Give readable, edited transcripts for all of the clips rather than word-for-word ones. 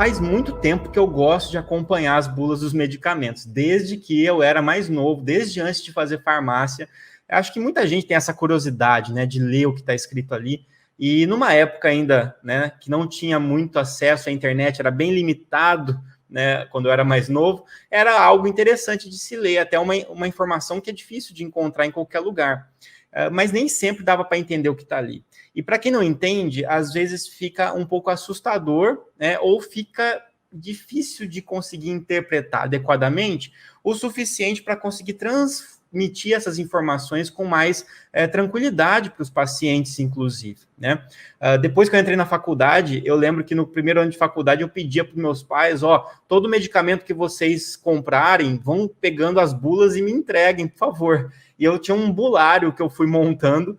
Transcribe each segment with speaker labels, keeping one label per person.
Speaker 1: Faz muito tempo que eu gosto de acompanhar as bulas dos medicamentos, desde que eu era mais novo, desde antes de fazer farmácia. Acho que muita gente tem essa curiosidade, né, de ler o que está escrito ali. E numa época ainda, né, que não tinha muito acesso à internet, era bem limitado, né, quando eu era mais novo, era algo interessante de se ler, até uma informação que é difícil de encontrar em qualquer lugar. Mas nem sempre dava para entender o que está ali. E para quem não entende, às vezes fica um pouco assustador, né, ou fica difícil de conseguir interpretar adequadamente o suficiente para conseguir transmitir essas informações com mais tranquilidade para os pacientes, inclusive, né? Depois que eu entrei na faculdade, eu lembro que no primeiro ano de faculdade eu pedia para os meus pais, todo medicamento que vocês comprarem, vão pegando as bulas e me entreguem, por favor. E eu tinha um bulário que eu fui montando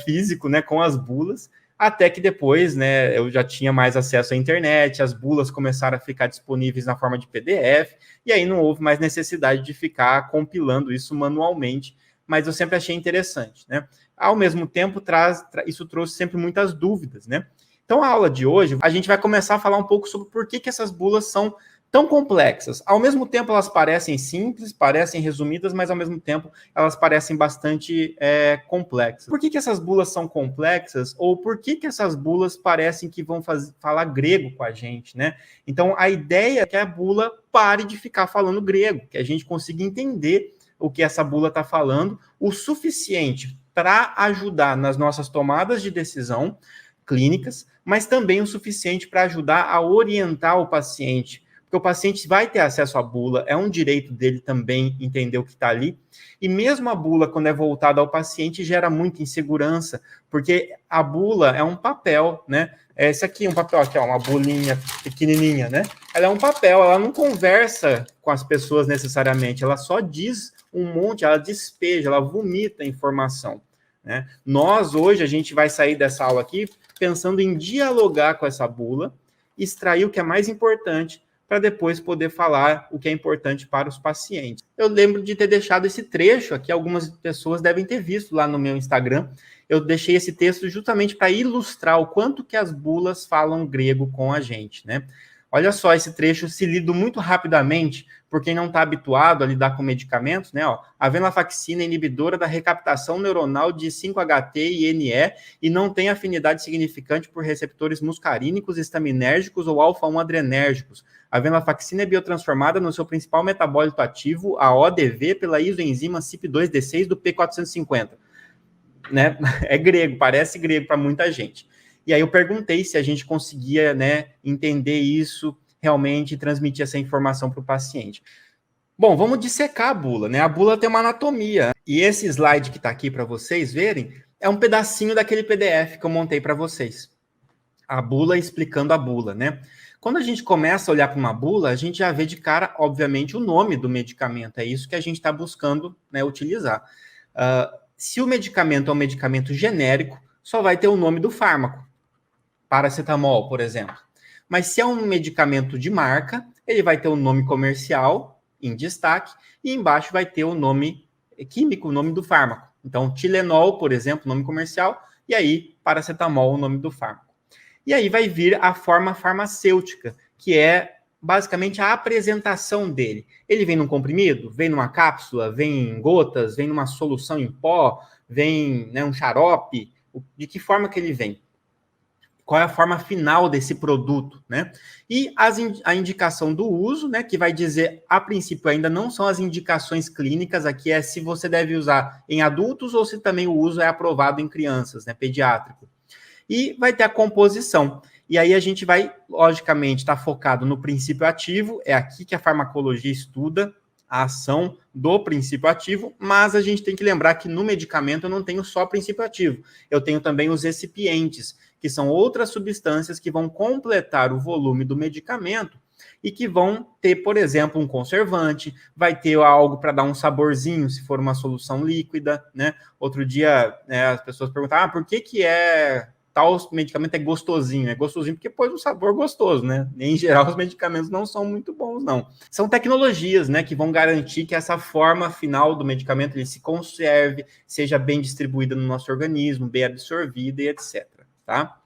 Speaker 1: físico, né, com as bulas, até que depois, né, eu já tinha mais acesso à internet, as bulas começaram a ficar disponíveis na forma de PDF, e aí não houve mais necessidade de ficar compilando isso manualmente, mas eu sempre achei interessante, né? Ao mesmo tempo, isso trouxe sempre muitas dúvidas, né? Então, a aula de hoje, a gente vai começar a falar um pouco sobre por que essas bulas são tão complexas. Ao mesmo tempo, elas parecem simples, parecem resumidas, mas ao mesmo tempo, elas parecem bastante complexas. Por que essas bulas são complexas? Ou por que essas bulas parecem que vão falar grego com a gente, né? Então, a ideia é que a bula pare de ficar falando grego, que a gente consiga entender o que essa bula está falando, o suficiente para ajudar nas nossas tomadas de decisão clínicas, mas também o suficiente para ajudar a orientar o paciente, porque o paciente vai ter acesso à bula, é um direito dele também entender o que está ali, e mesmo a bula, quando é voltada ao paciente, gera muita insegurança, porque a bula é um papel, né? Esse aqui é um papel, aqui, uma bulinha pequenininha, né? Ela é um papel, ela não conversa com as pessoas necessariamente, ela só diz um monte, ela despeja, ela vomita informação, né? Nós, hoje, a gente vai sair dessa aula aqui pensando em dialogar com essa bula, extrair o que é mais importante, para depois poder falar o que é importante para os pacientes. Eu lembro de ter deixado esse trecho aqui, algumas pessoas devem ter visto lá no meu Instagram. Eu deixei esse texto justamente para ilustrar o quanto que as bulas falam grego com a gente, né? Olha só esse trecho, se lido muito rapidamente, por quem não está habituado a lidar com medicamentos, né? A venlafaxina é inibidora da recaptação neuronal de 5-HT e NE e não tem afinidade significante por receptores muscarínicos, estaminérgicos ou alfa-1 adrenérgicos. A venlafaxina é biotransformada no seu principal metabólito ativo, a ODV, pela isoenzima CYP2D6 do P450. Né? É grego, parece grego para muita gente. E aí eu perguntei se a gente conseguia, né, entender isso realmente e transmitir essa informação para o paciente. Bom, vamos dissecar a bula, né? A bula tem uma anatomia. E esse slide que está aqui para vocês verem é um pedacinho daquele PDF que eu montei para vocês. A bula explicando a bula, né? Quando a gente começa a olhar para uma bula, a gente já vê de cara, obviamente, o nome do medicamento. É isso que a gente está buscando, né, utilizar. Se o medicamento é um medicamento genérico, só vai ter o nome do fármaco. Paracetamol, por exemplo. Mas se é um medicamento de marca, ele vai ter o nome comercial em destaque e embaixo vai ter o nome químico, o nome do fármaco. Então, Tilenol, por exemplo, nome comercial, e aí paracetamol, o nome do fármaco. E aí vai vir a forma farmacêutica, que é basicamente a apresentação dele. Ele vem num comprimido, vem numa cápsula, vem em gotas, vem numa solução em pó, vem, né, um xarope. De que forma que ele vem? Qual é a forma final desse produto, né? E a indicação do uso, né, que vai dizer, a princípio, ainda não são as indicações clínicas, aqui é se você deve usar em adultos ou se também o uso é aprovado em crianças, né, pediátrico. E vai ter a composição. E aí a gente vai, logicamente, estar focado no princípio ativo, é aqui que a farmacologia estuda a ação do princípio ativo, mas a gente tem que lembrar que no medicamento eu não tenho só princípio ativo, eu tenho também os recipientes, que são outras substâncias que vão completar o volume do medicamento e que vão ter, por exemplo, um conservante, vai ter algo para dar um saborzinho, se for uma solução líquida, né? Outro dia, né, as pessoas perguntavam, por que tal medicamento é gostosinho? É gostosinho porque pôs um sabor gostoso, né? Em geral, os medicamentos não são muito bons, não. São tecnologias, né, que vão garantir que essa forma final do medicamento ele se conserve, seja bem distribuída no nosso organismo, bem absorvida e etc. Tá?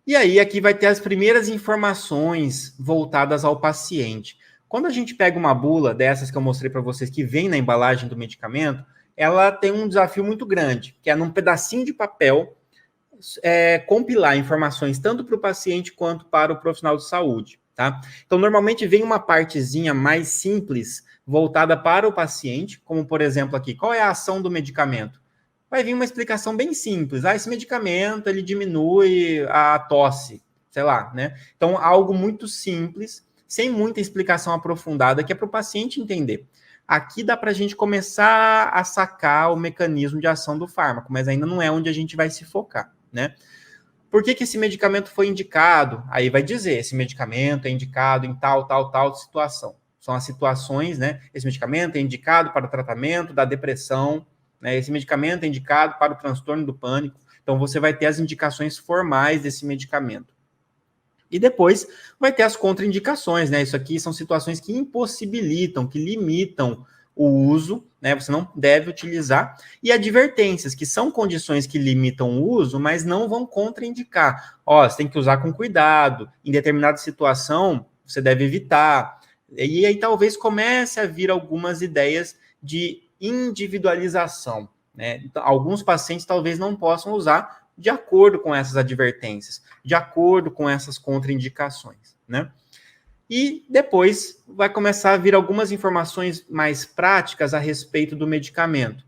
Speaker 1: E aí, aqui vai ter as primeiras informações voltadas ao paciente. Quando a gente pega uma bula dessas que eu mostrei para vocês, que vem na embalagem do medicamento, ela tem um desafio muito grande, que é num pedacinho de papel, compilar informações tanto para o paciente quanto para o profissional de saúde, tá? Então, normalmente vem uma partezinha mais simples voltada para o paciente, como, por exemplo, aqui, qual é a ação do medicamento? Vai vir uma explicação bem simples. Esse medicamento, ele diminui a tosse, sei lá, né? Então, algo muito simples, sem muita explicação aprofundada, que é para o paciente entender. Aqui dá para a gente começar a sacar o mecanismo de ação do fármaco, mas ainda não é onde a gente vai se focar, né? Por que esse medicamento foi indicado? Aí vai dizer, esse medicamento é indicado em tal situação. São as situações, né? Esse medicamento é indicado para o tratamento da depressão, né? Esse medicamento é indicado para o transtorno do pânico. Então, você vai ter as indicações formais desse medicamento. E depois vai ter as contraindicações, né? Isso aqui são situações que impossibilitam, que limitam o uso, né? Você não deve utilizar. E advertências, que são condições que limitam o uso, mas não vão contraindicar. Você tem que usar com cuidado. Em determinada situação, você deve evitar. E aí talvez comece a vir algumas ideias de individualização, né? Então, alguns pacientes talvez não possam usar de acordo com essas advertências, de acordo com essas contraindicações, né? E depois vai começar a vir algumas informações mais práticas a respeito do medicamento,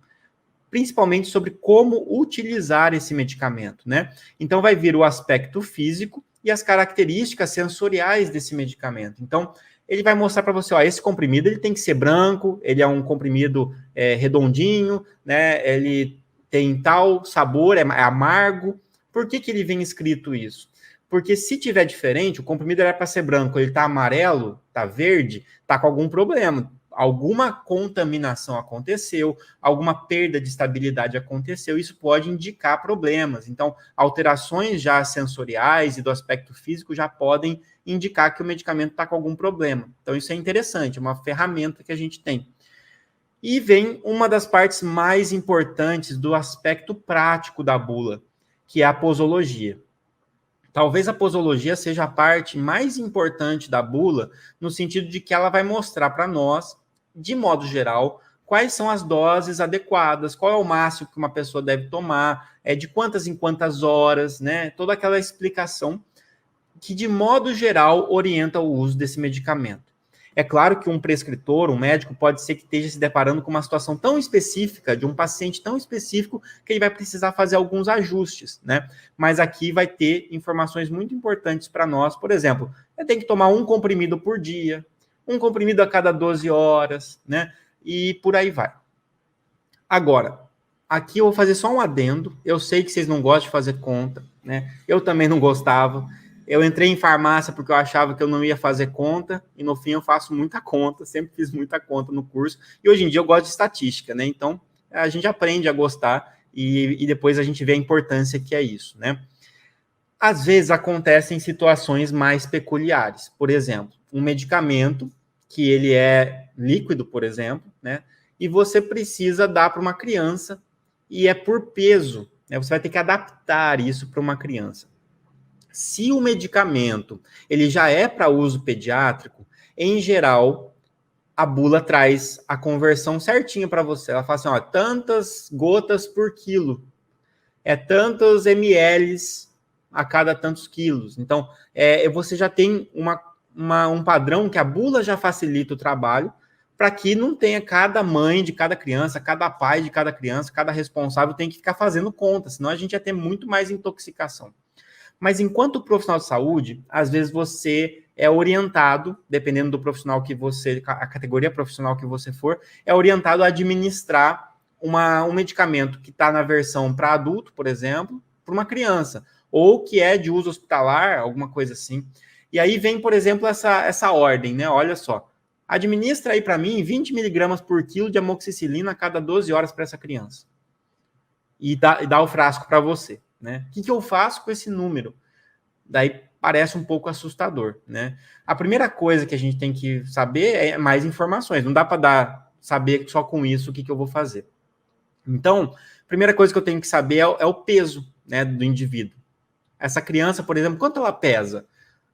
Speaker 1: principalmente sobre como utilizar esse medicamento, né? Então vai vir o aspecto físico e as características sensoriais desse medicamento. Então, ele vai mostrar para você, esse comprimido ele tem que ser branco, ele é um comprimido redondinho, né? Ele tem tal sabor, é amargo. Por que ele vem escrito isso? Porque se tiver diferente, o comprimido era para ser branco, ele está amarelo, está verde, está com algum problema. Alguma contaminação aconteceu, alguma perda de estabilidade aconteceu, isso pode indicar problemas. Então, alterações já sensoriais e do aspecto físico já podem indicar que o medicamento está com algum problema. Então, isso é interessante, é uma ferramenta que a gente tem. E vem uma das partes mais importantes do aspecto prático da bula, que é a posologia. Talvez a posologia seja a parte mais importante da bula, no sentido de que ela vai mostrar para nós, de modo geral, quais são as doses adequadas, qual é o máximo que uma pessoa deve tomar, de quantas em quantas horas, né? Toda aquela explicação que, de modo geral, orienta o uso desse medicamento. É claro que um prescritor, um médico, pode ser que esteja se deparando com uma situação tão específica, de um paciente tão específico, que ele vai precisar fazer alguns ajustes, né? Mas aqui vai ter informações muito importantes para nós. Por exemplo, tem que tomar um comprimido por dia, um comprimido a cada 12 horas, né? E por aí vai. Agora, aqui eu vou fazer só um adendo. Eu sei que vocês não gostam de fazer conta, né? Eu também não gostava. Eu entrei em farmácia porque eu achava que eu não ia fazer conta, e no fim eu faço muita conta, sempre fiz muita conta no curso, e hoje em dia eu gosto de estatística, né? Então, a gente aprende a gostar, e depois a gente vê a importância que é isso, né? Às vezes acontecem situações mais peculiares. Por exemplo, um medicamento que ele é líquido, por exemplo, né? E você precisa dar para uma criança, e é por peso, né? Você vai ter que adaptar isso para uma criança. Se o medicamento ele já é para uso pediátrico, em geral, a bula traz a conversão certinha para você. Ela fala assim, tantas gotas por quilo, tantos ml a cada tantos quilos. Então, você já tem um padrão que a bula já facilita o trabalho para que não tenha cada mãe de cada criança, cada pai de cada criança, cada responsável tem que ficar fazendo conta, senão a gente ia ter muito mais intoxicação. Mas enquanto profissional de saúde, às vezes você é orientado, dependendo do profissional que você, a categoria profissional que você for, é orientado a administrar um medicamento que está na versão para adulto, por exemplo, para uma criança, ou que é de uso hospitalar, alguma coisa assim. E aí vem, por exemplo, essa ordem, né? Olha só, administra aí para mim 20 miligramas por quilo de amoxicilina a cada 12 horas para essa criança. E dá o frasco para você. Né? O que eu faço com esse número? Daí parece um pouco assustador, né? A primeira coisa que a gente tem que saber é mais informações. Não dá para saber só com isso o que eu vou fazer. Então, a primeira coisa que eu tenho que saber é o peso, né, do indivíduo. Essa criança, por exemplo, quanto ela pesa?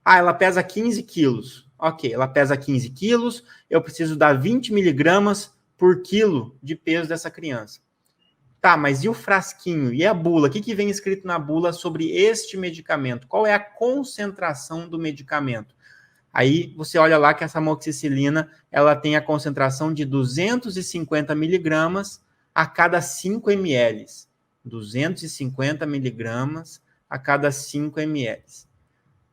Speaker 1: Ah, ela pesa 15 quilos. Ok, ela pesa 15 quilos, eu preciso dar 20 miligramas por quilo de peso dessa criança. Tá, mas e o frasquinho? E a bula? O que vem escrito na bula sobre este medicamento? Qual é a concentração do medicamento? Aí você olha lá que essa amoxicilina ela tem a concentração de 250 miligramas a cada 5 ml. 250 miligramas a cada 5 ml.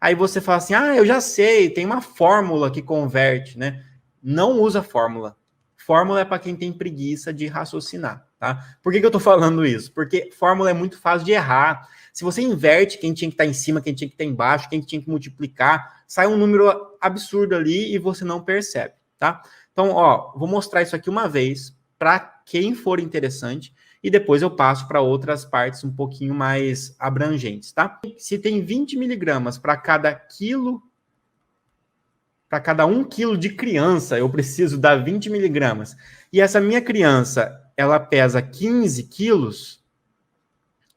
Speaker 1: Aí você fala assim, eu já sei, tem uma fórmula que converte, né? Não usa fórmula. Fórmula é para quem tem preguiça de raciocinar, tá? Por que eu estou falando isso? Porque fórmula é muito fácil de errar. Se você inverte quem tinha que estar em cima, quem tinha que estar embaixo, quem tinha que multiplicar, sai um número absurdo ali e você não percebe, tá? Então, vou mostrar isso aqui uma vez para quem for interessante e depois eu passo para outras partes um pouquinho mais abrangentes, tá? Se tem 20 miligramas para cada quilo, para cada 1 quilo de criança, eu preciso dar 20 miligramas. E essa minha criança, ela pesa 15 quilos,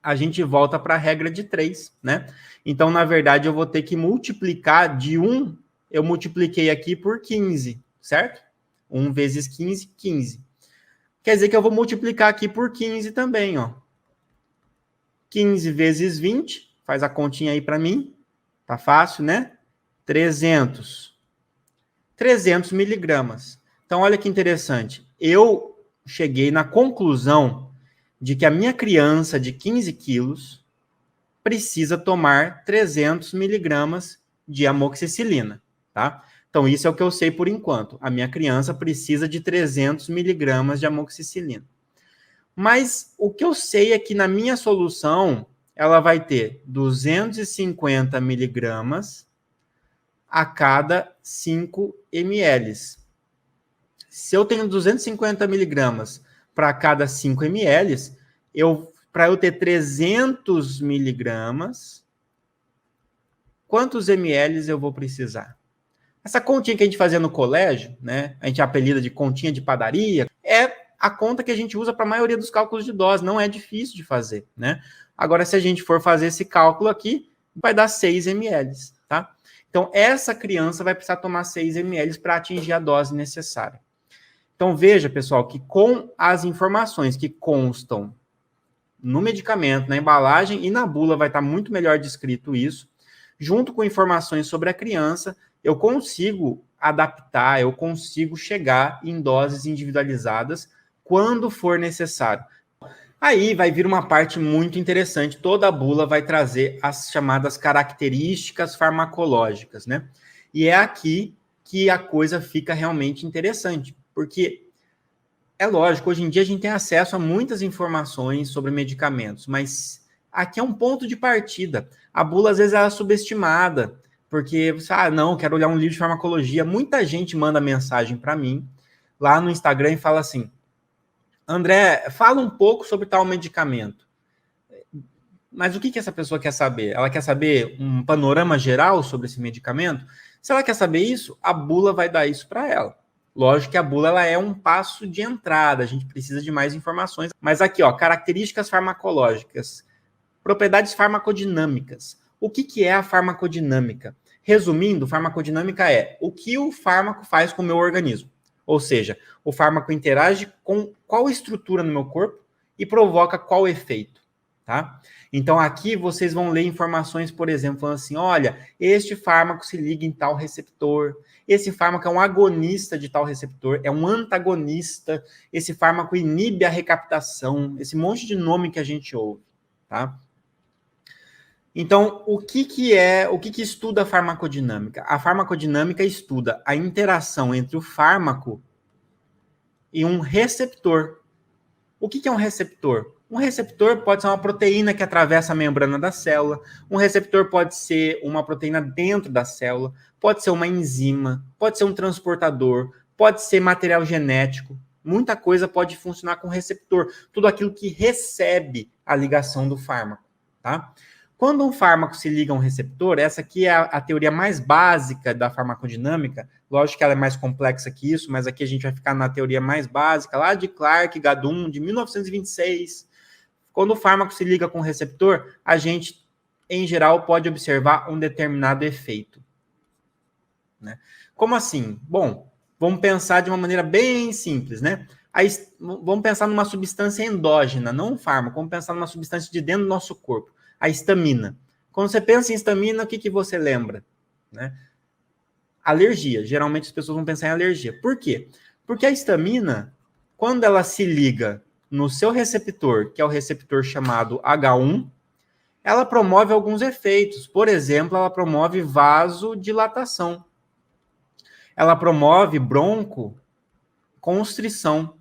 Speaker 1: a gente volta para a regra de 3, né? Então, na verdade, eu vou ter que multiplicar de 1, eu multipliquei aqui por 15, certo? 1 vezes 15, 15. Quer dizer que eu vou multiplicar aqui por 15 também, ó. 15 vezes 20, faz a continha aí para mim. Tá fácil, né? 300 miligramas. Então, olha que interessante. Eu cheguei na conclusão de que a minha criança de 15 quilos precisa tomar 300 miligramas de amoxicilina, tá? Então, isso é o que eu sei por enquanto. A minha criança precisa de 300 miligramas de amoxicilina. Mas o que eu sei é que na minha solução, ela vai ter 250 miligramas a cada 5 ml. Se eu tenho 250 miligramas para cada 5 ml, para eu ter 300 miligramas, quantos ml eu vou precisar? Essa continha que a gente fazia no colégio, né? A gente apelida de continha de padaria, é a conta que a gente usa para a maioria dos cálculos de dose, não é difícil de fazer, né? Agora, se a gente for fazer esse cálculo aqui, vai dar 6 ml, tá? Então, essa criança vai precisar tomar 6 ml para atingir a dose necessária. Então, veja, pessoal, que com as informações que constam no medicamento, na embalagem e na bula, vai estar muito melhor descrito isso, junto com informações sobre a criança, eu consigo adaptar, eu consigo chegar em doses individualizadas quando for necessário. Aí vai vir uma parte muito interessante, toda a bula vai trazer as chamadas características farmacológicas, né? E é aqui que a coisa fica realmente interessante, porque é lógico, hoje em dia a gente tem acesso a muitas informações sobre medicamentos, mas aqui é um ponto de partida. A bula, às vezes, é subestimada, porque você, não, quero olhar um livro de farmacologia. Muita gente manda mensagem para mim lá no Instagram e fala assim, André, fala um pouco sobre tal medicamento. Mas o que essa pessoa quer saber? Ela quer saber um panorama geral sobre esse medicamento? Se ela quer saber isso, a bula vai dar isso para ela. Lógico que a bula ela é um passo de entrada, a gente precisa de mais informações. Mas aqui, características farmacológicas, propriedades farmacodinâmicas. O que é a farmacodinâmica? Resumindo, farmacodinâmica é o que o fármaco faz com o meu organismo. Ou seja, o fármaco interage com qual estrutura no meu corpo e provoca qual efeito, tá? Então, aqui vocês vão ler informações, por exemplo, falando assim, olha, este fármaco se liga em tal receptor, esse fármaco é um agonista de tal receptor, é um antagonista, esse fármaco inibe a recaptação, esse monte de nome que a gente ouve, tá? Então, o que estuda a farmacodinâmica? A farmacodinâmica estuda a interação entre o fármaco e um receptor. O que é um receptor? Um receptor pode ser uma proteína que atravessa a membrana da célula, um receptor pode ser uma proteína dentro da célula, pode ser uma enzima, pode ser um transportador, pode ser material genético. Muita coisa pode funcionar com receptor, tudo aquilo que recebe a ligação do fármaco, tá? Quando um fármaco se liga a um receptor, essa aqui é a teoria mais básica da farmacodinâmica. Lógico que ela é mais complexa que isso, mas aqui a gente vai ficar na teoria mais básica, lá de Clark, Gadum, de 1926. Quando o fármaco se liga com o receptor, a gente em geral, pode observar um determinado efeito. Né? Como assim? Bom, vamos pensar de uma maneira bem simples, né? Vamos pensar numa substância endógena, não um fármaco, vamos pensar numa substância de dentro do nosso corpo, a histamina. Quando você pensa em histamina, o que você lembra? Né? Alergia. Geralmente as pessoas vão pensar em alergia. Por quê? Porque a histamina, quando ela se liga no seu receptor, que é o receptor chamado H1, ela promove alguns efeitos. Por exemplo, ela promove vasodilatação. Ela promove broncoconstrição.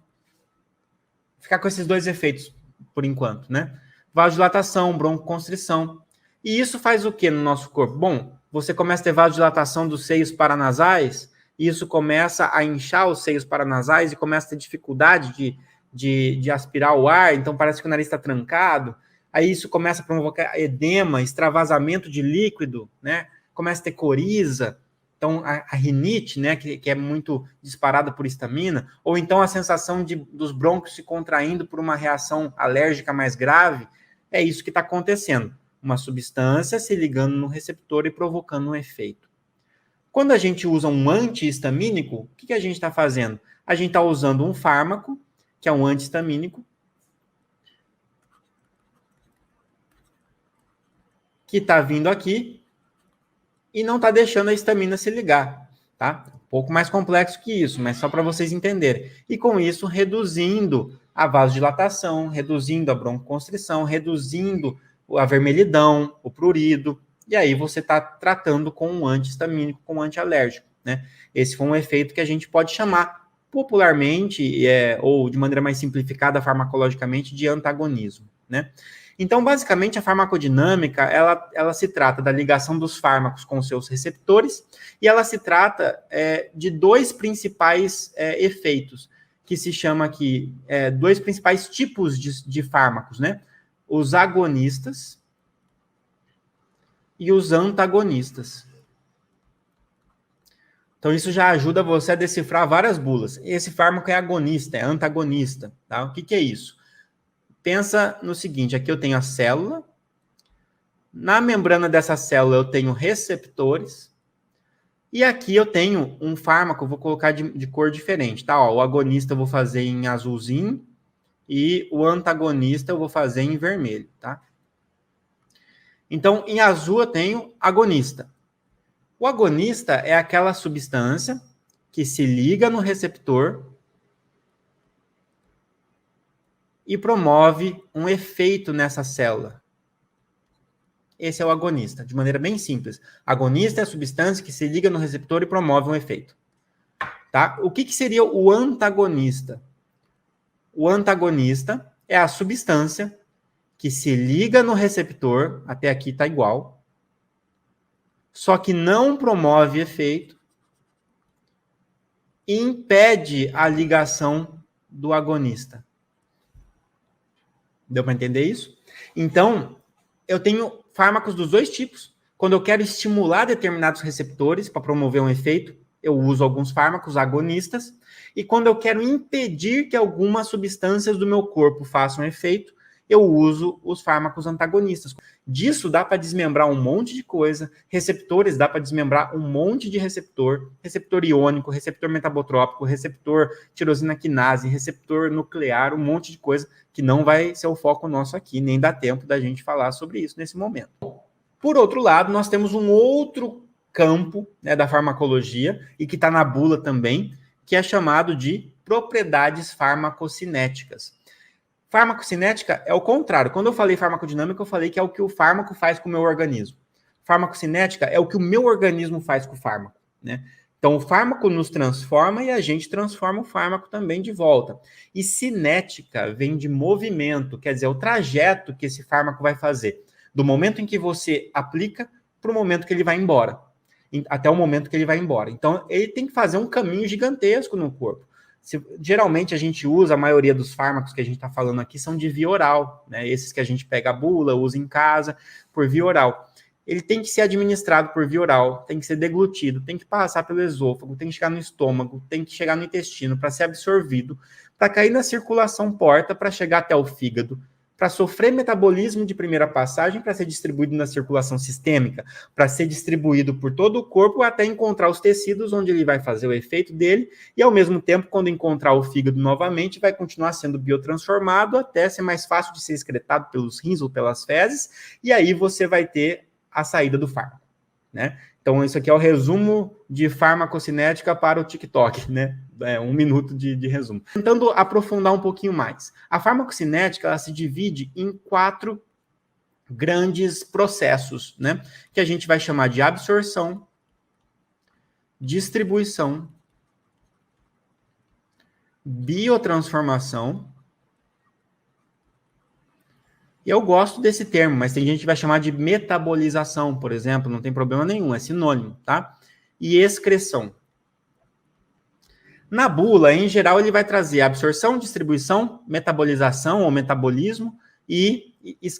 Speaker 1: Ficar com esses dois efeitos por enquanto, né? Vasodilatação, broncoconstrição. E isso faz o que no nosso corpo? Bom, você começa a ter vasodilatação dos seios paranasais, e isso começa a inchar os seios paranasais e começa a ter dificuldade de aspirar o ar, então parece que o nariz está trancado. Aí isso começa a provocar edema, extravasamento de líquido, né? Começa a ter coriza. Então, a rinite, né, que é muito disparada por histamina, ou então a sensação dos brônquios se contraindo por uma reação alérgica mais grave, é isso que está acontecendo. Uma substância se ligando no receptor e provocando um efeito. Quando a gente usa um antihistamínico, o que a gente está fazendo? A gente está usando um fármaco, que é um antihistamínico, que está vindo aqui e não está deixando a histamina se ligar, tá? Um pouco mais complexo que isso, mas só para vocês entenderem. E com isso, reduzindo a vasodilatação, reduzindo a broncoconstrição, reduzindo a vermelhidão, o prurido, e aí você está tratando com um antihistamínico, com um antialérgico, né? Esse foi um efeito que a gente pode chamar popularmente, ou de maneira mais simplificada farmacologicamente, de antagonismo, né? Então, basicamente, a farmacodinâmica, ela se trata da ligação dos fármacos com seus receptores, e ela se trata de dois principais efeitos, que se chama aqui, dois principais tipos de fármacos, né? Os agonistas e os antagonistas. Então, isso já ajuda você a decifrar várias bulas. Esse fármaco é agonista, é antagonista, tá? O que é isso? Pensa no seguinte, aqui eu tenho a célula, na membrana dessa célula eu tenho receptores, e aqui eu tenho um fármaco, vou colocar de cor diferente, tá? Ó, o agonista eu vou fazer em azulzinho, e o antagonista eu vou fazer em vermelho, tá? Então, em azul eu tenho agonista. O agonista é aquela substância que se liga no receptor e promove um efeito nessa célula. Esse é o agonista, de maneira bem simples. Agonista é a substância que se liga no receptor e promove um efeito. Tá? O que seria o antagonista? O antagonista é a substância que se liga no receptor, até aqui está igual, só que não promove efeito e impede a ligação do agonista. Deu para entender isso? Então, eu tenho fármacos dos dois tipos. Quando eu quero estimular determinados receptores para promover um efeito, eu uso alguns fármacos agonistas. E quando eu quero impedir que algumas substâncias do meu corpo façam efeito, eu uso os fármacos antagonistas. Disso dá para desmembrar um monte de coisa. Receptores dá para desmembrar um monte de receptor. Receptor iônico, receptor metabotrópico, receptor tirosina quinase, receptor nuclear, um monte de coisa que não vai ser o foco nosso aqui, nem dá tempo da gente falar sobre isso nesse momento. Por outro lado, nós temos um outro campo, né, da farmacologia, e que está na bula também, que é chamado de propriedades farmacocinéticas. Farmacocinética é o contrário. Quando eu falei farmacodinâmica, eu falei que é o que o fármaco faz com o meu organismo. Farmacocinética é o que o meu organismo faz com o fármaco, né? Então, o fármaco nos transforma e a gente transforma o fármaco também de volta. E cinética vem de movimento, quer dizer, o trajeto que esse fármaco vai fazer. Do momento em que você aplica para o momento que ele vai embora. Até o momento que ele vai embora. Então, ele tem que fazer um caminho gigantesco no corpo. Geralmente, a gente usa, a maioria dos fármacos que a gente está falando aqui são de via oral, né? Esses que a gente pega a bula, usa em casa, por via oral. Ele tem que ser administrado por via oral, tem que ser deglutido, tem que passar pelo esôfago, tem que chegar no estômago, tem que chegar no intestino para ser absorvido, para cair na circulação porta, para chegar até o fígado, para sofrer metabolismo de primeira passagem, para ser distribuído na circulação sistêmica, para ser distribuído por todo o corpo, até encontrar os tecidos onde ele vai fazer o efeito dele, e ao mesmo tempo, quando encontrar o fígado novamente, vai continuar sendo biotransformado até ser mais fácil de ser excretado pelos rins ou pelas fezes, e aí você vai ter a saída do fármaco, né? Então, isso aqui é o resumo de farmacocinética para o TikTok, né? 1 minuto de resumo. Tentando aprofundar um pouquinho mais. A farmacocinética, ela se divide em 4 grandes processos, né? Que a gente vai chamar de absorção, distribuição, biotransformação. E eu gosto desse termo, mas tem gente que vai chamar de metabolização, por exemplo, não tem problema nenhum, é sinônimo, tá? E excreção. Na bula, em geral, ele vai trazer absorção, distribuição, metabolização ou metabolismo e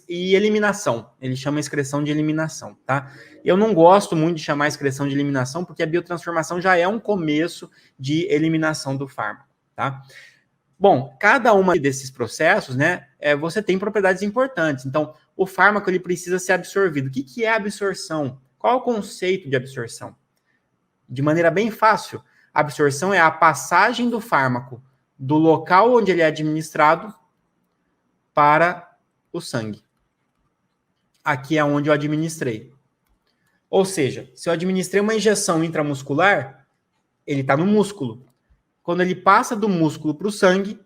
Speaker 1: eliminação. Ele chama excreção de eliminação, tá? Eu não gosto muito de chamar excreção de eliminação, porque a biotransformação já é um começo de eliminação do fármaco, tá? Bom, cada uma desses processos, né, você tem propriedades importantes. Então, o fármaco ele precisa ser absorvido. O que é absorção? Qual é o conceito de absorção? De maneira bem fácil, a absorção é a passagem do fármaco do local onde ele é administrado para o sangue. Aqui é onde eu administrei. Ou seja, se eu administrei uma injeção intramuscular, ele está no músculo. Quando ele passa do músculo para o sangue,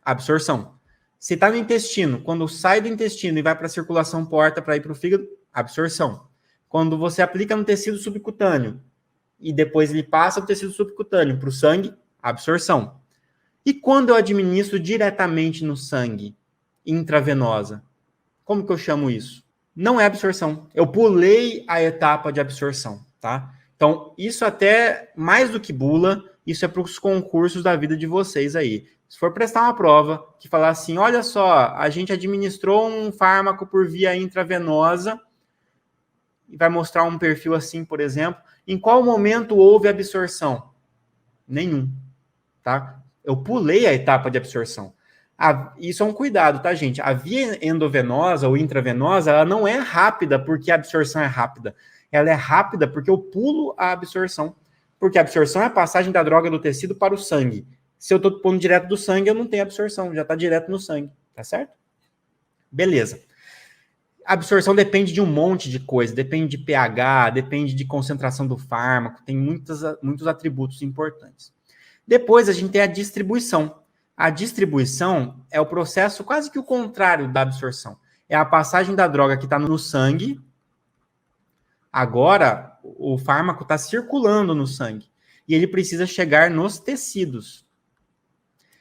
Speaker 1: absorção. Se está no intestino, quando sai do intestino e vai para a circulação porta para ir para o fígado, absorção. Quando você aplica no tecido subcutâneo e depois ele passa do tecido subcutâneo para o sangue, absorção. E quando eu administro diretamente no sangue, intravenosa, como que eu chamo isso? Não é absorção. Eu pulei a etapa de absorção, tá? Então, isso até mais do que bula, isso é para os concursos da vida de vocês aí. Se for prestar uma prova que falar assim, olha só, a gente administrou um fármaco por via intravenosa, e vai mostrar um perfil assim, por exemplo, em qual momento houve absorção? Nenhum, tá? Eu pulei a etapa de absorção. Isso é um cuidado, tá, gente? A via endovenosa ou intravenosa, ela não é rápida porque a absorção é rápida. Ela é rápida porque eu pulo a absorção. Porque a absorção é a passagem da droga do tecido para o sangue. Se eu estou pondo direto do sangue, eu não tenho absorção, já está direto no sangue, tá certo? Beleza. A absorção depende de um monte de coisa, depende de pH, depende de concentração do fármaco, tem muitos atributos importantes. Depois a gente tem a distribuição. A distribuição é o processo quase que o contrário da absorção. É a passagem da droga que está no sangue. Agora, o fármaco está circulando no sangue e ele precisa chegar nos tecidos.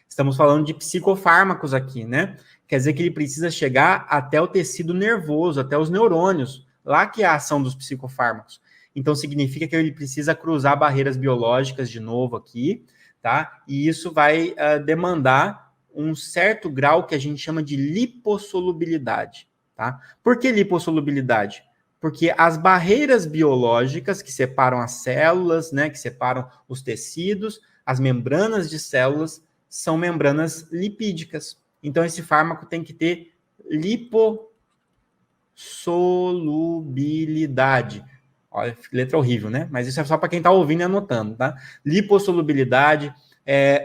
Speaker 1: Estamos falando de psicofármacos aqui, né? Quer dizer que ele precisa chegar até o tecido nervoso, até os neurônios, lá que é a ação dos psicofármacos. Então, significa que ele precisa cruzar barreiras biológicas de novo aqui, tá? E isso vai demandar um certo grau que a gente chama de lipossolubilidade, tá? Por que lipossolubilidade? Porque as barreiras biológicas que separam as células, né, que separam os tecidos, as membranas de células, são membranas lipídicas. Então, esse fármaco tem que ter lipossolubilidade. Olha, letra horrível, né? Mas isso é só para quem está ouvindo e anotando, tá? Lipossolubilidade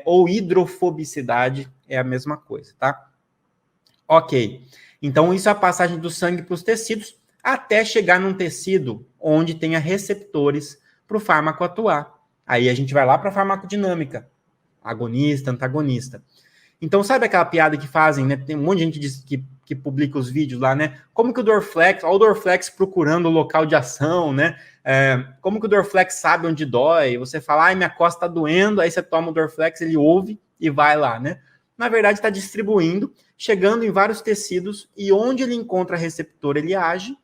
Speaker 1: ou hidrofobicidade é a mesma coisa, tá? Ok. Então, isso é a passagem do sangue para os tecidos até chegar num tecido onde tenha receptores para o fármaco atuar. Aí a gente vai lá para a farmacodinâmica. Agonista, antagonista. Então, sabe aquela piada que fazem, né? Tem um monte de gente que publica os vídeos lá, né? Como que o Dorflex, olha o Dorflex procurando o local de ação, né? Como que o Dorflex sabe onde dói? Você fala, ai, minha costa tá doendo, aí você toma o Dorflex, ele ouve e vai lá, né? Na verdade, está distribuindo, chegando em vários tecidos, e onde ele encontra receptor, ele age,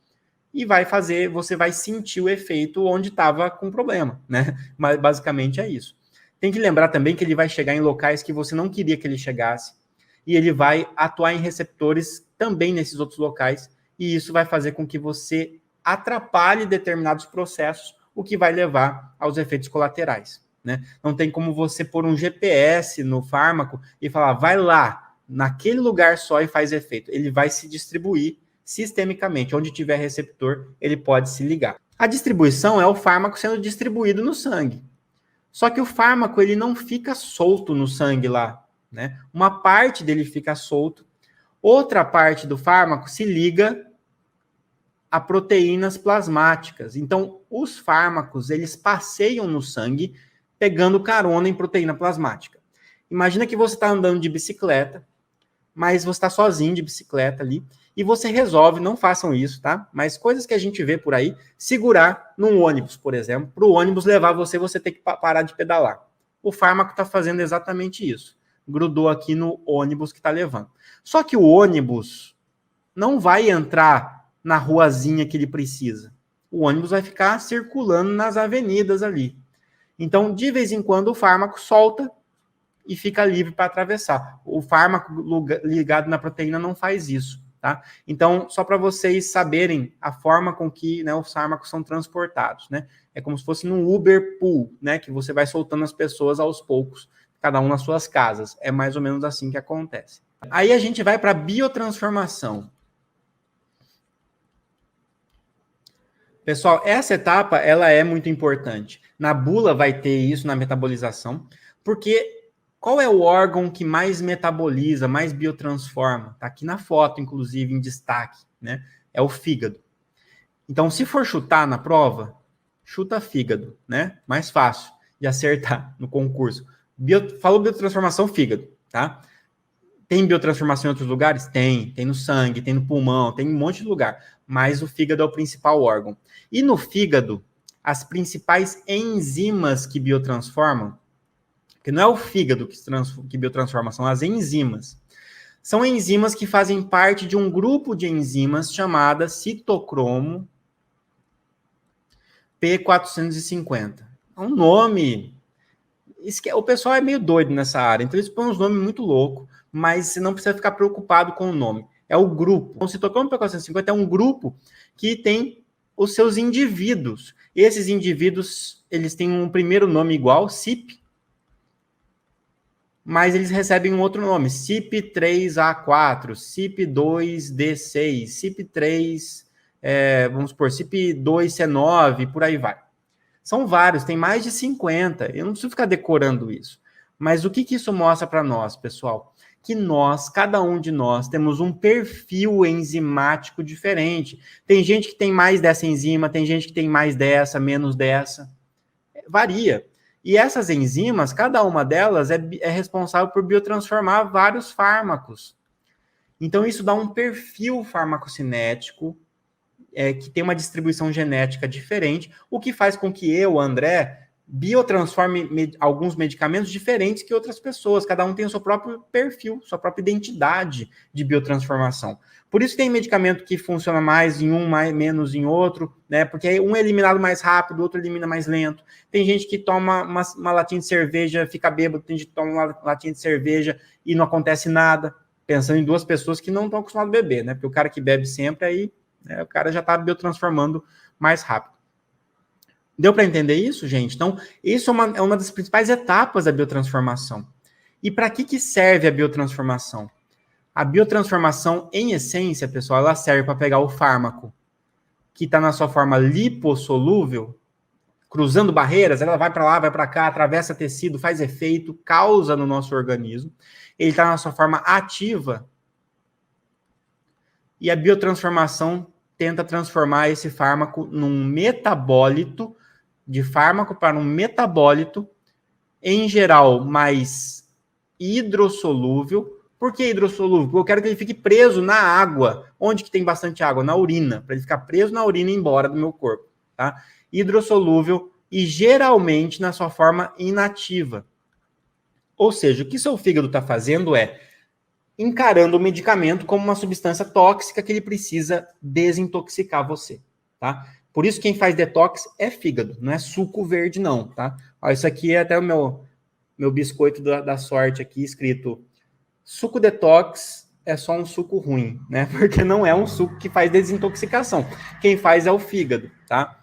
Speaker 1: e vai fazer, você vai sentir o efeito onde estava com problema, né? Mas basicamente é isso. Tem que lembrar também que ele vai chegar em locais que você não queria que ele chegasse, e ele vai atuar em receptores também nesses outros locais, e isso vai fazer com que você atrapalhe determinados processos, o que vai levar aos efeitos colaterais, né? Não tem como você pôr um GPS no fármaco e falar, vai lá, naquele lugar só e faz efeito. Ele vai se distribuir sistemicamente. Onde tiver receptor, ele pode se ligar. A distribuição é o fármaco sendo distribuído no sangue. Só que o fármaco ele não fica solto no sangue lá, né? Uma parte dele fica solto, outra parte do fármaco se liga a proteínas plasmáticas. Então, os fármacos, eles passeiam no sangue, pegando carona em proteína plasmática. Imagina que você está andando de bicicleta, mas você está sozinho de bicicleta ali, e você resolve, não façam isso, tá? Mas coisas que a gente vê por aí, segurar num ônibus, por exemplo, para o ônibus levar você, você tem que parar de pedalar. O fármaco está fazendo exatamente isso. Grudou aqui no ônibus que está levando. Só que o ônibus não vai entrar na ruazinha que ele precisa. O ônibus vai ficar circulando nas avenidas ali. Então, de vez em quando, o fármaco solta e fica livre para atravessar. O fármaco ligado na proteína não faz isso, tá? Então, só para vocês saberem a forma com que, né, os fármacos são transportados, né? É como se fosse num Uber Pool, né? Que você vai soltando as pessoas aos poucos, cada um nas suas casas. É mais ou menos assim que acontece. Aí a gente vai para a biotransformação. Pessoal, essa etapa, ela é muito importante. Na bula vai ter isso, na metabolização, porque qual é o órgão que mais metaboliza, mais biotransforma? Está aqui na foto, inclusive, em destaque, né? É o fígado. Então, se for chutar na prova, chuta fígado, né? Mais fácil de acertar no concurso. Falou biotransformação, fígado, tá? Tem biotransformação em outros lugares? Tem no sangue, tem no pulmão, tem um monte de lugar. Mas o fígado é o principal órgão. E no fígado, as principais enzimas que biotransformam, porque não é o fígado que biotransforma, são as enzimas. São enzimas que fazem parte de um grupo de enzimas chamada citocromo P450. É um nome... O pessoal é meio doido nessa área, então eles põem uns nomes muito loucos, mas você não precisa ficar preocupado com o nome. É o grupo. O citocromo P450 é um grupo que tem os seus indivíduos. Esses indivíduos, eles têm um primeiro nome igual, CYP, mas eles recebem um outro nome, CYP3A4, CYP2D6, CYP3, vamos supor, CYP2C9, por aí vai. São vários, tem mais de 50. Eu não preciso ficar decorando isso. Mas o que isso mostra para nós, pessoal? Que nós, cada um de nós, temos um perfil enzimático diferente. Tem gente que tem mais dessa enzima, tem gente que tem mais dessa, menos dessa. Varia. E essas enzimas, cada uma delas é responsável por biotransformar vários fármacos. Então, isso dá um perfil farmacocinético que tem uma distribuição genética diferente, o que faz com que eu, André, biotransforme alguns medicamentos diferentes que outras pessoas. Cada um tem o seu próprio perfil, sua própria identidade de biotransformação. Por isso tem medicamento que funciona mais em um, menos em outro, né? Porque um é eliminado mais rápido, o outro elimina mais lento. Tem gente que toma uma latinha de cerveja, fica bêbado, tem gente que toma uma latinha de cerveja e não acontece nada. Pensando em duas pessoas que não estão acostumadas a beber, né? Porque o cara que bebe sempre, aí o cara já está biotransformando mais rápido. Deu para entender isso, gente? Então, isso é uma das principais etapas da biotransformação. E para que serve a biotransformação? A biotransformação, em essência, pessoal, ela serve para pegar o fármaco que está na sua forma lipossolúvel, cruzando barreiras, ela vai para lá, vai para cá, atravessa tecido, faz efeito, causa no nosso organismo. Ele está na sua forma ativa. E a biotransformação tenta transformar esse fármaco num metabólito, de fármaco para um metabólito, em geral, mais hidrossolúvel. Por que hidrossolúvel? Porque eu quero que ele fique preso na água. Onde que tem bastante água? Na urina. Para ele ficar preso na urina e ir embora do meu corpo. Tá? Hidrossolúvel e geralmente na sua forma inativa. Ou seja, o que seu fígado está fazendo é encarando o medicamento como uma substância tóxica que ele precisa desintoxicar você, tá? Por isso quem faz detox é fígado, não é suco verde não, tá? Ó, isso aqui é até o meu biscoito da sorte aqui, escrito suco detox é só um suco ruim, né? Porque não é um suco que faz desintoxicação. Quem faz é o fígado, tá?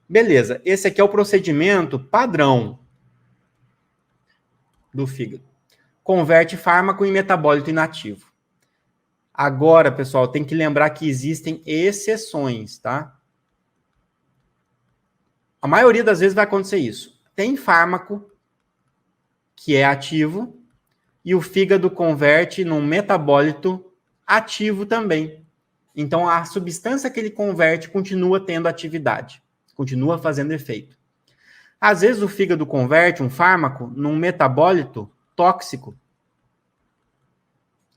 Speaker 1: Beleza, esse aqui é o procedimento padrão do fígado. converte fármaco em metabólito inativo. Agora, pessoal, tem que lembrar que existem exceções, tá? A maioria das vezes vai acontecer isso. Tem fármaco que é ativo e o fígado converte num metabólito ativo também. Então, a substância que ele converte continua tendo atividade, continua fazendo efeito. Às vezes, o fígado converte um fármaco num metabólito tóxico.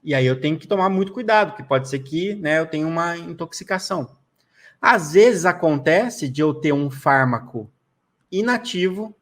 Speaker 1: E aí eu tenho que tomar muito cuidado, porque pode ser que, né, eu tenha uma intoxicação. Às vezes acontece de eu ter um fármaco inativo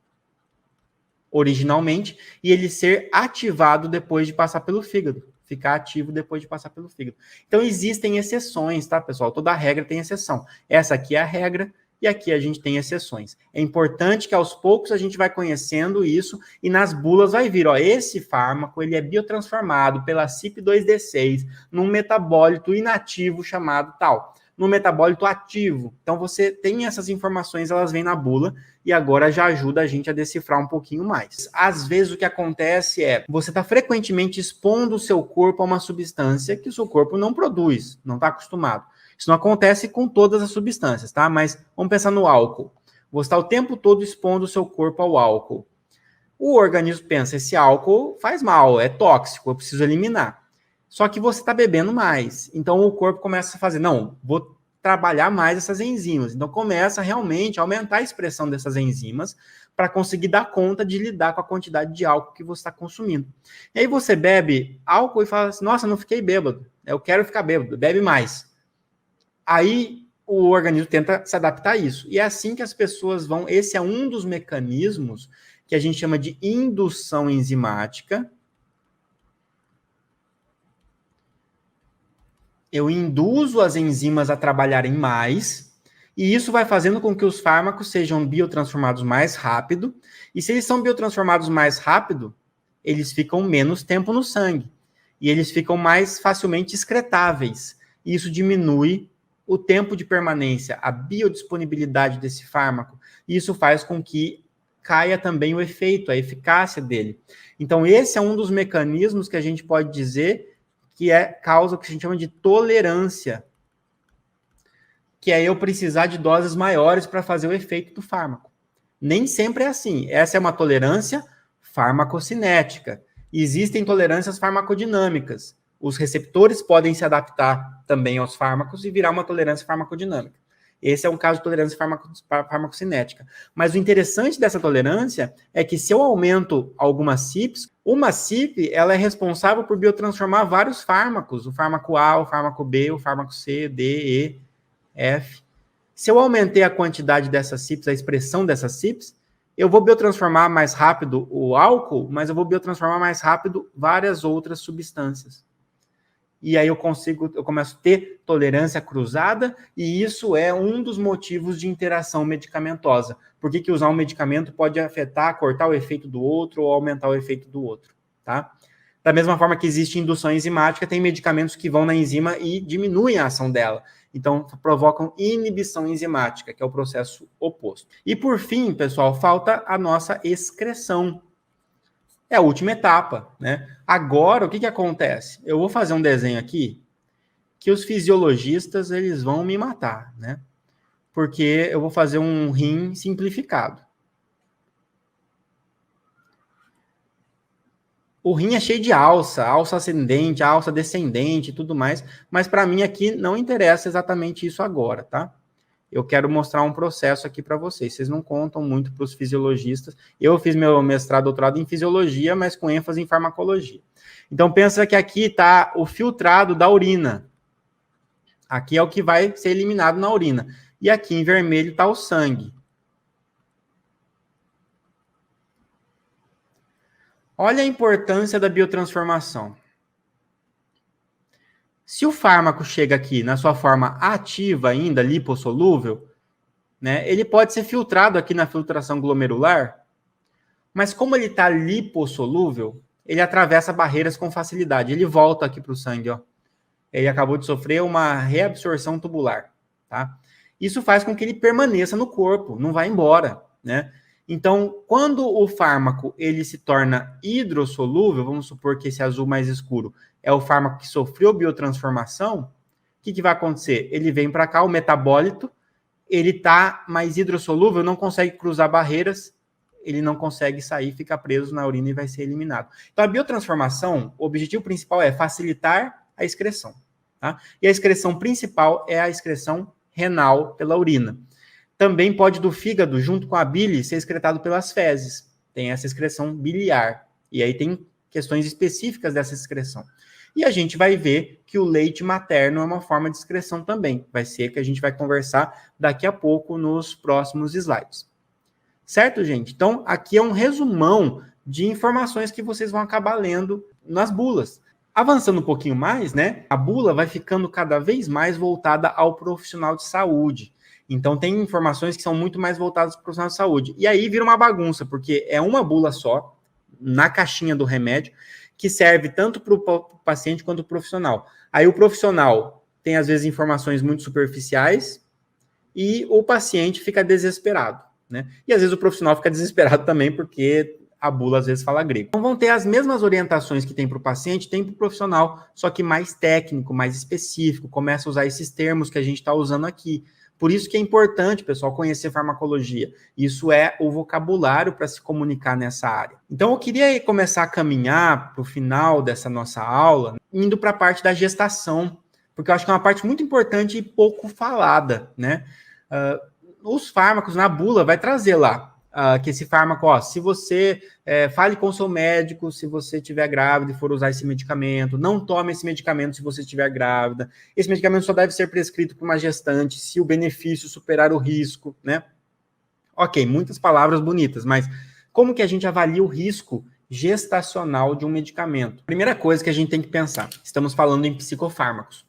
Speaker 1: originalmente e ele ser ativado depois de passar pelo fígado. Ficar ativo depois de passar pelo fígado. Então existem exceções, tá, pessoal? Toda regra tem exceção. Essa aqui é a regra e aqui a gente tem exceções. É importante que aos poucos a gente vai conhecendo isso e nas bulas vai vir, ó, esse fármaco ele é biotransformado pela CYP2D6 num metabólito inativo chamado tal, num metabólito ativo. Então você tem essas informações, elas vêm na bula e agora já ajuda a gente a decifrar um pouquinho mais. Às vezes o que acontece é, você está frequentemente expondo o seu corpo a uma substância que o seu corpo não produz, não está acostumado. Isso não acontece com todas as substâncias, tá? Mas vamos pensar no álcool. Você está o tempo todo expondo o seu corpo ao álcool. O organismo pensa, esse álcool faz mal, é tóxico, eu preciso eliminar. Só que você está bebendo mais. Então o corpo começa a fazer, não, vou trabalhar mais essas enzimas. Então começa realmente a aumentar a expressão dessas enzimas para conseguir dar conta de lidar com a quantidade de álcool que você está consumindo. E aí você bebe álcool e fala assim, nossa, não fiquei bêbado, eu quero ficar bêbado, bebe mais. Aí o organismo tenta se adaptar a isso. E é assim que as pessoas vão... Esse é um dos mecanismos que a gente chama de indução enzimática. Eu induzo as enzimas a trabalharem mais, e isso vai fazendo com que os fármacos sejam biotransformados mais rápido. E se eles são biotransformados mais rápido, eles ficam menos tempo no sangue. E eles ficam mais facilmente excretáveis. E isso diminui o tempo de permanência, a biodisponibilidade desse fármaco, e isso faz com que caia também o efeito, a eficácia dele. Então, esse é um dos mecanismos que a gente pode dizer que causa o que a gente chama de tolerância, que é eu precisar de doses maiores para fazer o efeito do fármaco. Nem sempre é assim. Essa é uma tolerância farmacocinética. Existem tolerâncias farmacodinâmicas. Os receptores podem se adaptar também aos fármacos e virar uma tolerância farmacodinâmica. Esse é um caso de tolerância farmacocinética. Mas o interessante dessa tolerância é que se eu aumento algumas CYPs, uma CYP ela é responsável por biotransformar vários fármacos, o fármaco A, o fármaco B, o fármaco C, D, E, F. Se eu aumentei a quantidade dessas CYPs, a expressão dessas CYPs, eu vou biotransformar mais rápido o álcool, mas eu vou biotransformar mais rápido várias outras substâncias. E aí eu começo a ter tolerância cruzada, e isso é um dos motivos de interação medicamentosa. Por que usar um medicamento pode afetar, cortar o efeito do outro ou aumentar o efeito do outro, tá? Da mesma forma que existe indução enzimática, tem medicamentos que vão na enzima e diminuem a ação dela. Então, provocam inibição enzimática, que é o processo oposto. E por fim, pessoal, falta a nossa excreção. É a última etapa, né? Agora, o que acontece? Eu vou fazer um desenho aqui que os fisiologistas, eles vão me matar, né? Porque eu vou fazer um rim simplificado. O rim é cheio de alça ascendente, alça descendente e tudo mais, mas para mim aqui não interessa exatamente isso agora, tá? Eu quero mostrar um processo aqui para vocês. Vocês não contam muito para os fisiologistas. Eu fiz meu mestrado, doutorado em fisiologia, mas com ênfase em farmacologia. Então, pensa que aqui está o filtrado da urina. Aqui é o que vai ser eliminado na urina. E aqui em vermelho está o sangue. Olha a importância da biotransformação. Se o fármaco chega aqui na sua forma ativa ainda, lipossolúvel, né, ele pode ser filtrado aqui na filtração glomerular, mas como ele está lipossolúvel, ele atravessa barreiras com facilidade. Ele volta aqui para o sangue, ó. Ele acabou de sofrer uma reabsorção tubular, tá? Isso faz com que ele permaneça no corpo, não vá embora, né? Então, quando o fármaco ele se torna hidrossolúvel, vamos supor que esse azul mais escuro é o fármaco que sofreu biotransformação, o que vai acontecer? Ele vem para cá, o metabólito, ele está mais hidrossolúvel, não consegue cruzar barreiras, ele não consegue sair, fica preso na urina e vai ser eliminado. Então, a biotransformação, o objetivo principal é facilitar a excreção. Tá? E a excreção principal é a excreção renal pela urina. Também pode do fígado, junto com a bile, ser excretado pelas fezes. Tem essa excreção biliar. E aí tem questões específicas dessa excreção. E a gente vai ver que o leite materno é uma forma de excreção também. Vai ser que a gente vai conversar daqui a pouco nos próximos slides. Certo, gente? Então, aqui é um resumão de informações que vocês vão acabar lendo nas bulas. Avançando um pouquinho mais, né? A bula vai ficando cada vez mais voltada ao profissional de saúde. Então, tem informações que são muito mais voltadas para o profissional de saúde. E aí vira uma bagunça, porque é uma bula só, na caixinha do remédio, que serve tanto para o paciente quanto para o profissional. Aí o profissional tem, às vezes, informações muito superficiais e o paciente fica desesperado, né? E, às vezes, o profissional fica desesperado também, porque a bula, às vezes, fala grego. Então, vão ter as mesmas orientações que tem para o paciente, tem para o profissional, só que mais técnico, mais específico, começa a usar esses termos que a gente está usando aqui. Por isso que é importante, pessoal, conhecer farmacologia. Isso é o vocabulário para se comunicar nessa área. Então, eu queria começar a caminhar para o final dessa nossa aula, indo para a parte da gestação, porque eu acho que é uma parte muito importante e pouco falada, né? Os fármacos na bula vai trazer lá que esse fármaco, ó, se você fale com o seu médico se você estiver grávida e for usar esse medicamento, não tome esse medicamento se você estiver grávida, esse medicamento só deve ser prescrito para uma gestante se o benefício superar o risco, né? Ok, muitas palavras bonitas, mas como que a gente avalia o risco gestacional de um medicamento? Primeira coisa que a gente tem que pensar, estamos falando em psicofármacos.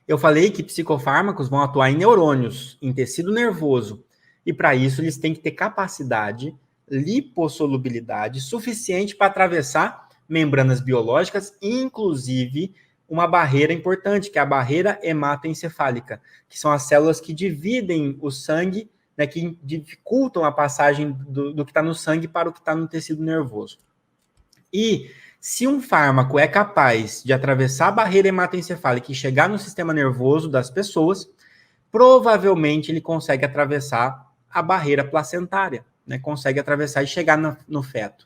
Speaker 1: Eu falei que psicofármacos vão atuar em neurônios, em tecido nervoso, e para isso eles têm que ter capacidade, lipossolubilidade suficiente para atravessar membranas biológicas, inclusive uma barreira importante, que é a barreira hematoencefálica, que são as células que dividem o sangue, né, que dificultam a passagem do que está no sangue para o que está no tecido nervoso. E se um fármaco é capaz de atravessar a barreira hematoencefálica e chegar no sistema nervoso das pessoas, provavelmente ele consegue atravessar a barreira placentária, né? Consegue atravessar e chegar no feto.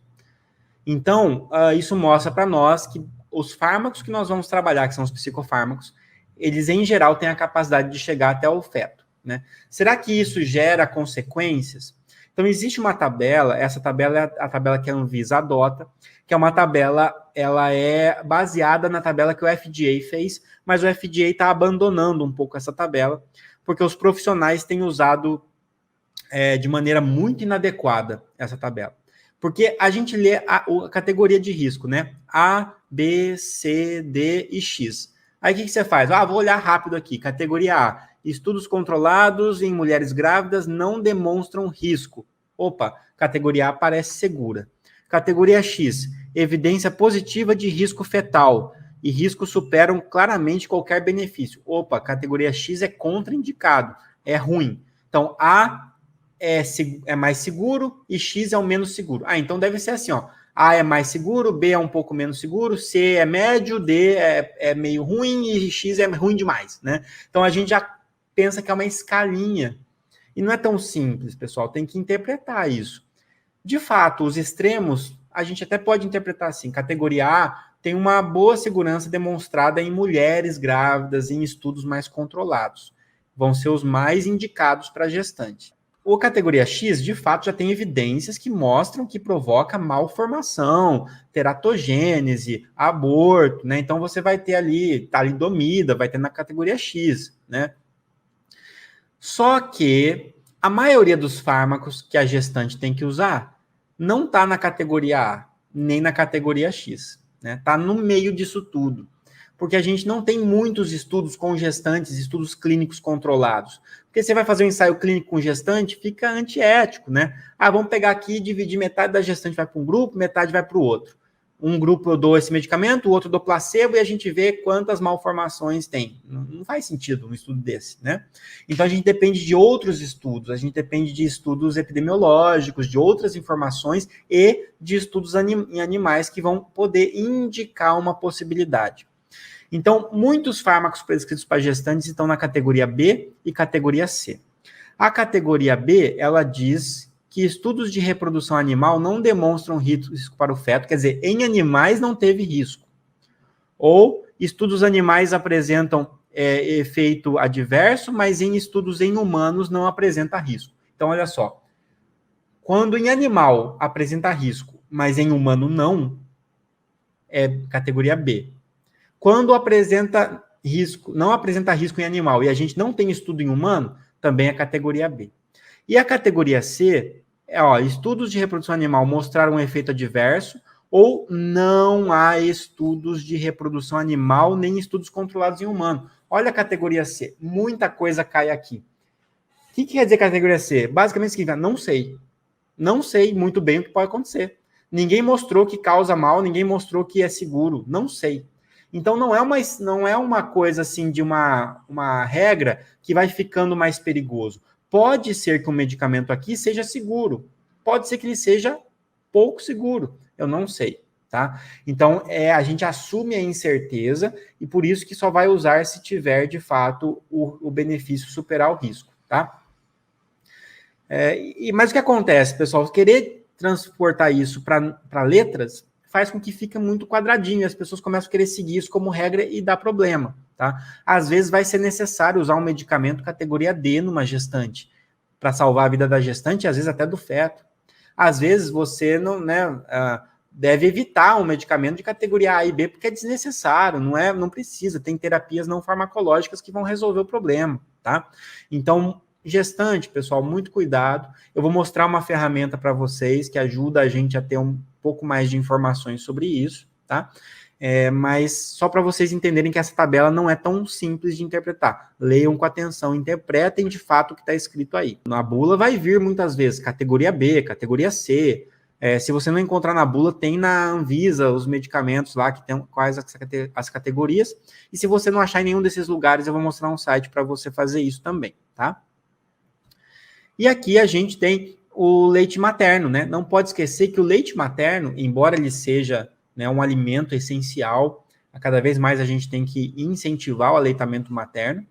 Speaker 1: Então, isso mostra para nós que os fármacos que nós vamos trabalhar, que são os psicofármacos, eles, em geral, têm a capacidade de chegar até o feto, né? Será que isso gera consequências? Então, existe uma tabela, essa tabela é a tabela que a Anvisa adota, que é uma tabela, ela é baseada na tabela que o FDA fez, mas o FDA está abandonando um pouco essa tabela, porque os profissionais têm usado de maneira muito inadequada essa tabela. Porque a gente lê a categoria de risco, né? A, B, C, D e X. Aí o que você faz? Vou olhar rápido aqui. Categoria A. Estudos controlados em mulheres grávidas não demonstram risco. Opa, categoria A parece segura. Categoria X. Evidência positiva de risco fetal. E riscos superam claramente qualquer benefício. Opa, categoria X é contraindicado. É ruim. Então, A é mais seguro e X é o menos seguro. Então deve ser assim, ó. A é mais seguro, B é um pouco menos seguro, C é médio, D é meio ruim e X é ruim demais, né? Então a gente já pensa que é uma escalinha. E não é tão simples, pessoal. Tem que interpretar isso. De fato, os extremos, a gente até pode interpretar assim. Categoria A tem uma boa segurança demonstrada em mulheres grávidas em estudos mais controlados. Vão ser os mais indicados para gestante. O categoria X, de fato, já tem evidências que mostram que provoca malformação, teratogênese, aborto, né? Então, você vai ter ali talidomida, vai ter na categoria X, né? Só que a maioria dos fármacos que a gestante tem que usar não está na categoria A, nem na categoria X, né? Está no meio disso tudo. Porque a gente não tem muitos estudos com gestantes, estudos clínicos controlados. Porque você vai fazer um ensaio clínico com gestante, fica antiético, né? Vamos pegar aqui e dividir metade da gestante vai para um grupo, metade vai para o outro. um grupo eu dou esse medicamento, o outro eu dou placebo, e a gente vê quantas malformações tem. Não faz sentido um estudo desse, né? Então, a gente depende de outros estudos, a gente depende de estudos epidemiológicos, de outras informações e de estudos em animais que vão poder indicar uma possibilidade. Então, muitos fármacos prescritos para gestantes estão na categoria B e categoria C. A categoria B, ela diz que estudos de reprodução animal não demonstram risco para o feto, quer dizer, em animais não teve risco. Ou estudos animais apresentam efeito adverso, mas em estudos em humanos não apresenta risco. Então, olha só, quando em animal apresenta risco, mas em humano não, é categoria B. Quando apresenta risco, não apresenta risco em animal e a gente não tem estudo em humano, também é categoria B. E a categoria C estudos de reprodução animal mostraram um efeito adverso ou não há estudos de reprodução animal nem estudos controlados em humano. Olha a categoria C, muita coisa cai aqui. O que quer dizer categoria C? Basicamente, significa não sei. Não sei muito bem o que pode acontecer. Ninguém mostrou que causa mal, ninguém mostrou que é seguro. Não sei. Então, não é uma coisa assim de uma regra que vai ficando mais perigoso. Pode ser que um medicamento aqui seja seguro. Pode ser que ele seja pouco seguro. Eu não sei, tá? Então, a gente assume a incerteza e por isso que só vai usar se tiver, de fato, o benefício superar o risco, tá? Mas o que acontece, pessoal? Querer transportar isso para letras faz com que fique muito quadradinho, as pessoas começam a querer seguir isso como regra e dá problema, tá? Às vezes vai ser necessário usar um medicamento categoria D numa gestante, para salvar a vida da gestante, às vezes até do feto. Às vezes você não, deve evitar um medicamento de categoria A e B, porque é desnecessário, não precisa, tem terapias não farmacológicas que vão resolver o problema, tá? Então, gestante, pessoal, muito cuidado. Eu vou mostrar uma ferramenta para vocês que ajuda a gente a ter um pouco mais de informações sobre isso, tá? Mas só para vocês entenderem que essa tabela não é tão simples de interpretar. Leiam com atenção, interpretem de fato o que está escrito aí. Na bula vai vir muitas vezes categoria B, categoria C. Se você não encontrar na bula, tem na Anvisa os medicamentos lá que tem quais as categorias. E se você não achar em nenhum desses lugares, eu vou mostrar um site para você fazer isso também, tá? E aqui a gente tem o leite materno, né? Não pode esquecer que o leite materno, embora ele seja, né, um alimento essencial, cada vez mais a gente tem que incentivar o aleitamento materno.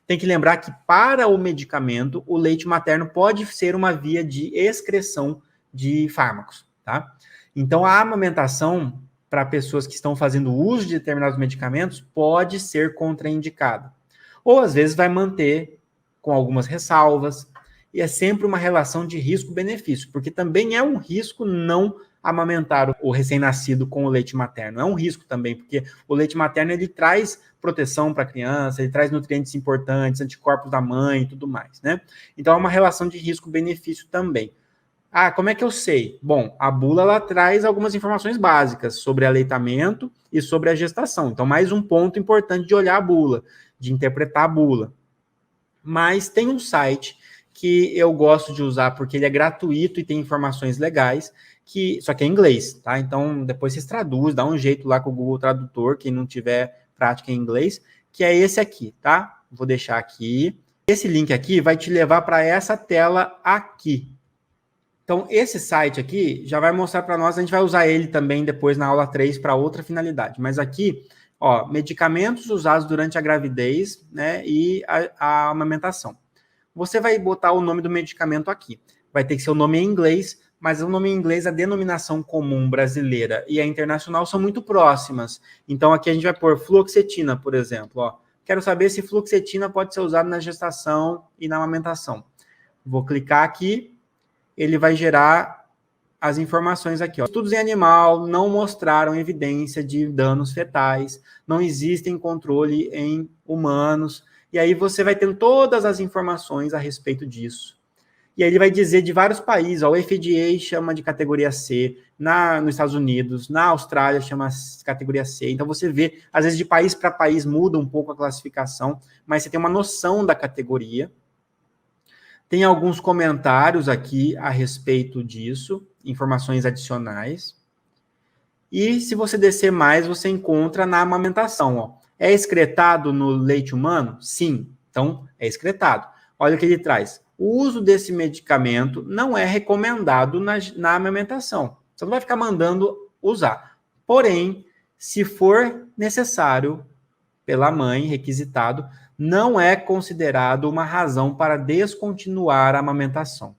Speaker 1: Tem que lembrar que para o medicamento, o leite materno pode ser uma via de excreção de fármacos, tá? Então, a amamentação para pessoas que estão fazendo uso de determinados medicamentos pode ser contraindicada. Ou, às vezes, vai manter com algumas ressalvas, e é sempre uma relação de risco-benefício, porque também é um risco não amamentar o recém-nascido com o leite materno. É um risco também, porque o leite materno ele traz proteção para a criança, ele traz nutrientes importantes, anticorpos da mãe e tudo mais, né? Então é uma relação de risco-benefício também. Como é que eu sei? Bom, a bula ela traz algumas informações básicas sobre aleitamento e sobre a gestação. Então, mais um ponto importante de olhar a bula, de interpretar a bula. Mas tem um site que eu gosto de usar porque ele é gratuito e tem informações legais, só que é em inglês, tá? Então, depois vocês traduzem, dá um jeito lá com o Google Tradutor, quem não tiver prática em inglês, que é esse aqui, tá? Vou deixar aqui. Esse link aqui vai te levar para essa tela aqui. Então, esse site aqui já vai mostrar para nós, a gente vai usar ele também depois na aula 3 para outra finalidade. Mas aqui, medicamentos usados durante a gravidez, né, e a amamentação. Você vai botar o nome do medicamento aqui. Vai ter que ser o nome em inglês, mas o nome em inglês, a denominação comum brasileira e a internacional são muito próximas. Então, aqui a gente vai pôr fluoxetina, por exemplo. Quero saber se fluoxetina pode ser usado na gestação e na amamentação. Vou clicar aqui, ele vai gerar as informações aqui. Estudos em animal não mostraram evidência de danos fetais, não existem controle em humanos. E aí você vai tendo todas as informações a respeito disso. E aí ele vai dizer de vários países, o FDA chama de categoria C, nos Estados Unidos, na Austrália chama categoria C. Então você vê, às vezes de país para país muda um pouco a classificação, mas você tem uma noção da categoria. Tem alguns comentários aqui a respeito disso, informações adicionais. E se você descer mais, você encontra na amamentação. Ó. É excretado no leite humano? Sim. Então, é excretado. Olha o que ele traz. O uso desse medicamento não é recomendado na amamentação. Você não vai ficar mandando usar. Porém, se for necessário pela mãe, requisitado, não é considerado uma razão para descontinuar a amamentação.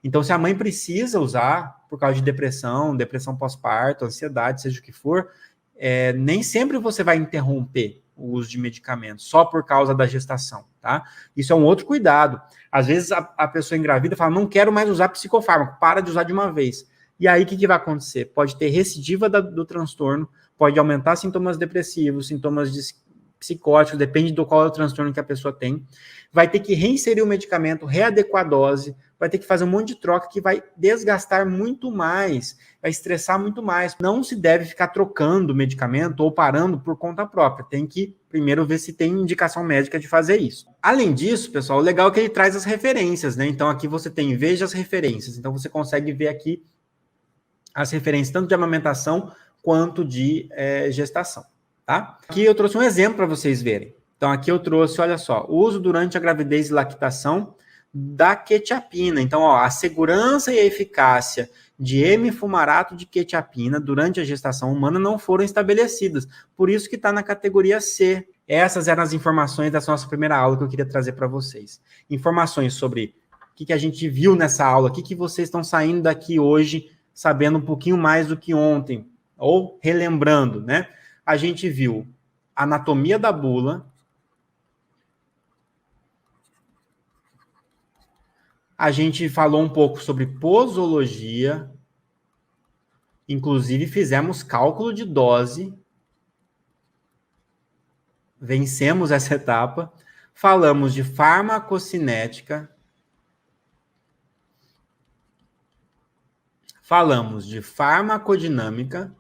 Speaker 1: Então, se a mãe precisa usar por causa de depressão, depressão pós-parto, ansiedade, seja o que for, nem sempre você vai interromper o uso de medicamentos só por causa da gestação, tá? Isso é um outro cuidado. Às vezes a pessoa engravida fala, não quero mais usar psicofármaco, para de usar de uma vez. E aí, o que vai acontecer? Pode ter recidiva do transtorno, pode aumentar sintomas depressivos, sintomas psicóticos, depende do qual é o transtorno que a pessoa tem. Vai ter que reinserir o medicamento, readequar a dose, vai ter que fazer um monte de troca que vai desgastar muito mais, vai estressar muito mais. Não se deve ficar trocando o medicamento ou parando por conta própria. Tem que primeiro ver se tem indicação médica de fazer isso. Além disso, pessoal, o legal é que ele traz as referências, né? Então aqui você tem, veja as referências. Então você consegue ver aqui as referências tanto de amamentação quanto de gestação, tá? Aqui eu trouxe um exemplo para vocês verem. Então aqui eu trouxe, olha só, uso durante a gravidez e lactação da quetiapina. Então, ó, a segurança e a eficácia de hemifumarato de quetiapina durante a gestação humana não foram estabelecidas. Por isso que está na categoria C. Essas eram as informações da nossa primeira aula que eu queria trazer para vocês. Informações sobre o que a gente viu nessa aula, o que vocês estão saindo daqui hoje sabendo um pouquinho mais do que ontem, ou relembrando, né? A gente viu a anatomia da bula, a gente falou um pouco sobre posologia, inclusive fizemos cálculo de dose, vencemos essa etapa, falamos de farmacocinética, falamos de farmacodinâmica,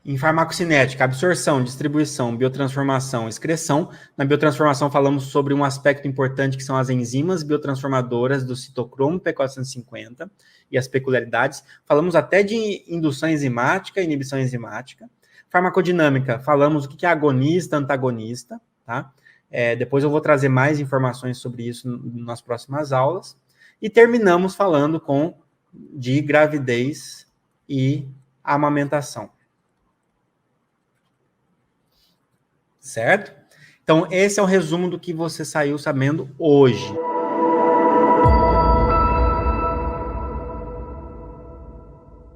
Speaker 1: em farmacocinética, absorção, distribuição, biotransformação, excreção. Na biotransformação falamos sobre um aspecto importante que são as enzimas biotransformadoras do citocromo P450 e as peculiaridades. Falamos até de indução enzimática e inibição enzimática. Farmacodinâmica, falamos o que é agonista, antagonista, tá? Depois eu vou trazer mais informações sobre isso nas próximas aulas. E terminamos falando de gravidez e amamentação. Certo? Então, esse é o resumo do que você saiu sabendo hoje.